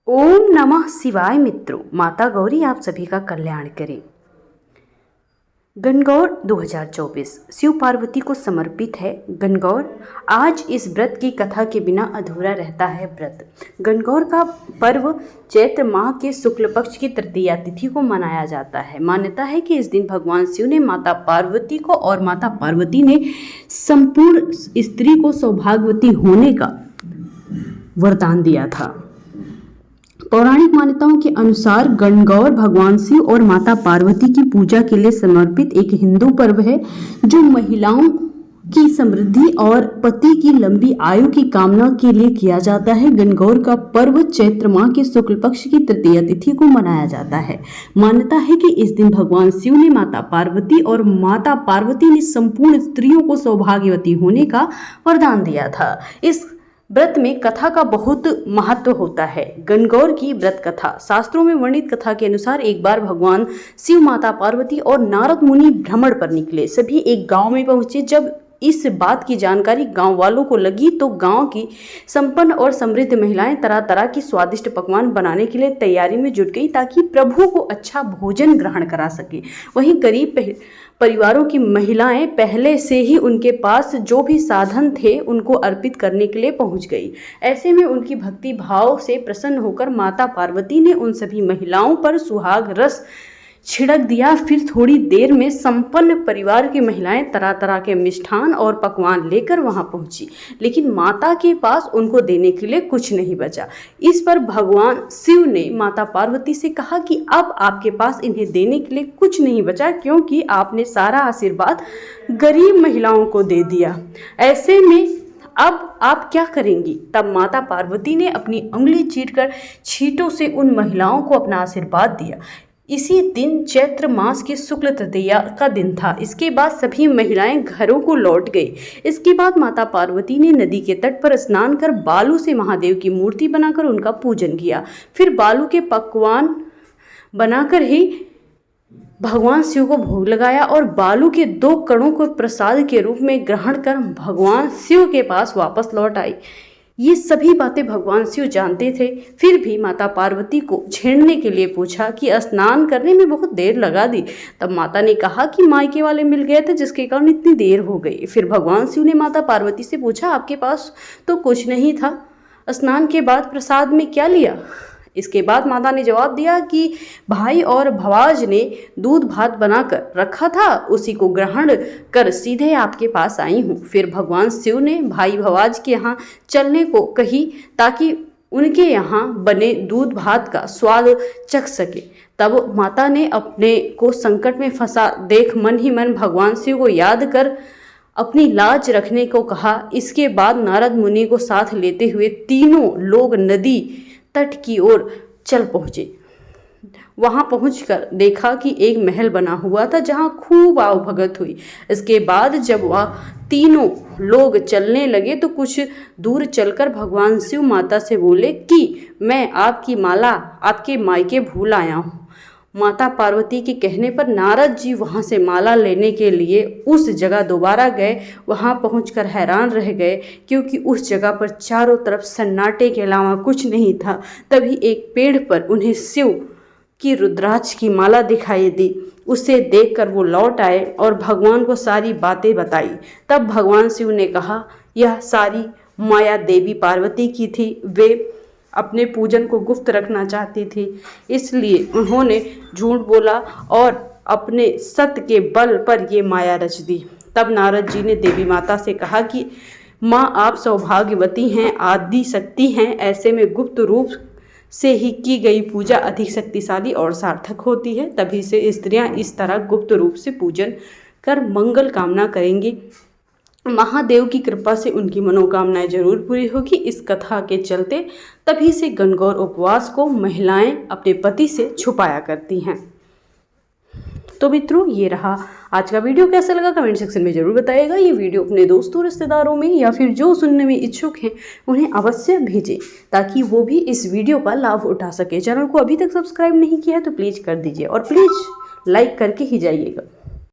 ओम नमः शिवाय। मित्रों, माता गौरी आप सभी का कल्याण करे। गणगौर 2024 शिव पार्वती को समर्पित है। गणगौर, आज इस व्रत की कथा के बिना अधूरा रहता है व्रत। गणगौर का पर्व चैत्र माह के शुक्ल पक्ष की तृतीया तिथि को मनाया जाता है। मान्यता है कि इस दिन भगवान शिव ने माता पार्वती को और माता पार्वती ने संपूर्ण स्त्री को सौभाग्यवती होने का वरदान दिया था। पौराणिक मान्यताओं के अनुसार गणगौर भगवान शिव और माता पार्वती की पूजा के लिए समर्पित एक हिंदू पर्व है, जो महिलाओं की समृद्धि और पति की लंबी आयु की कामना के लिए किया जाता है। गणगौर का पर्व चैत्र माह के शुक्ल पक्ष की तृतीया तिथि को मनाया जाता है। मान्यता है कि इस दिन भगवान शिव ने माता पार्वती और माता पार्वती ने संपूर्ण स्त्रियों को सौभाग्यवती होने का वरदान दिया था। इस व्रत में कथा का बहुत महत्व होता है। गणगौर की व्रत कथा शास्त्रों में वर्णित कथा के अनुसार एक बार भगवान शिव, माता पार्वती और नारद मुनि भ्रमण पर निकले। सभी एक गांव में पहुंचे। जब इस बात की जानकारी गांव वालों को लगी तो गांव की संपन्न और समृद्ध महिलाएं तरह तरह की स्वादिष्ट पकवान बनाने के लिए तैयारी में जुट गई, ताकि प्रभु को अच्छा भोजन ग्रहण करा सके। वहीं गरीब परिवारों की महिलाएं पहले से ही उनके पास जो भी साधन थे उनको अर्पित करने के लिए पहुंच गई। ऐसे में उनकी भक्ति भाव से प्रसन्न होकर माता पार्वती ने उन सभी महिलाओं पर सुहाग रस छिड़क दिया। फिर थोड़ी देर में संपन्न परिवार की महिलाएं तरह तरह के मिष्ठान और पकवान लेकर वहां पहुंची, लेकिन माता के पास उनको देने के लिए कुछ नहीं बचा। इस पर भगवान शिव ने माता पार्वती से कहा कि अब आपके पास इन्हें देने के लिए कुछ नहीं बचा, क्योंकि आपने सारा आशीर्वाद गरीब महिलाओं को दे दिया। ऐसे में अब आप क्या करेंगी? तब माता पार्वती ने अपनी उंगली चीरकर छींटों से उन महिलाओं को अपना आशीर्वाद दिया। इसी दिन चैत्र मास की शुक्ल तृतीया का दिन था। इसके बाद सभी महिलाएं घरों को लौट गई। इसके बाद माता पार्वती ने नदी के तट पर स्नान कर बालू से महादेव की मूर्ति बनाकर उनका पूजन किया। फिर बालू के पकवान बनाकर ही भगवान शिव को भोग लगाया और बालू के 2 कणों को प्रसाद के रूप में ग्रहण कर भगवान शिव के पास वापस लौट आई। ये सभी बातें भगवान शिव जानते थे, फिर भी माता पार्वती को छेड़ने के लिए पूछा कि स्नान करने में बहुत देर लगा दी। तब माता ने कहा कि मायके वाले मिल गए थे, जिसके कारण इतनी देर हो गई। फिर भगवान शिव ने माता पार्वती से पूछा, आपके पास तो कुछ नहीं था, स्नान के बाद प्रसाद में क्या लिया? इसके बाद माता ने जवाब दिया कि भाई और भवाज ने दूध भात बनाकर रखा था, उसी को ग्रहण कर सीधे आपके पास आई हूँ। फिर भगवान शिव ने भाई भवाज के यहाँ चलने को कही, ताकि उनके यहाँ बने दूध भात का स्वाद चख सके। तब माता ने अपने को संकट में फंसा देख मन ही मन भगवान शिव को याद कर अपनी लाज रखने को कहा। इसके बाद नारद मुनि को साथ लेते हुए तीनों लोग नदी तट की ओर चल पहुँचे। वहां पहुंचकर देखा कि एक महल बना हुआ था, जहां खूब आवभगत हुई। इसके बाद जब वह तीनों लोग चलने लगे तो कुछ दूर चलकर भगवान शिव माता से बोले कि मैं आपकी माला आपके मायके भूल आया हूँ। माता पार्वती के कहने पर नारद जी वहां से माला लेने के लिए उस जगह दोबारा गए। वहां पहुंचकर हैरान रह गए, क्योंकि उस जगह पर चारों तरफ सन्नाटे के अलावा कुछ नहीं था। तभी एक पेड़ पर उन्हें शिव की रुद्राक्ष की माला दिखाई दी। उसे देखकर वो लौट आए और भगवान को सारी बातें बताई। तब भगवान शिव ने कहा, यह सारी माया देवी पार्वती की थी। वे अपने पूजन को गुप्त रखना चाहती थी, इसलिए उन्होंने झूठ बोला और अपने सत्य के बल पर ये माया रच दी। तब नारद जी ने देवी माता से कहा कि माँ, आप सौभाग्यवती हैं, आदि शक्ति हैं। ऐसे में गुप्त रूप से ही की गई पूजा अधिक शक्तिशाली और सार्थक होती है। तभी से स्त्रियां इस तरह गुप्त रूप से पूजन कर मंगल कामना करेंगी। महादेव की कृपा से उनकी मनोकामनाएं जरूर पूरी होगी। इस कथा के चलते तभी से गणगौर उपवास को महिलाएं अपने पति से छुपाया करती हैं। तो मित्रों, ये रहा आज का वीडियो। कैसा लगा कमेंट सेक्शन में जरूर बताइएगा। ये वीडियो अपने दोस्तों रिश्तेदारों में या फिर जो सुनने में इच्छुक हैं उन्हें अवश्य भेजें, ताकि वो भी इस वीडियो का लाभ उठा सके। चैनल को अभी तक सब्सक्राइब नहीं किया है तो प्लीज़ कर दीजिए और प्लीज़ लाइक करके ही जाइएगा।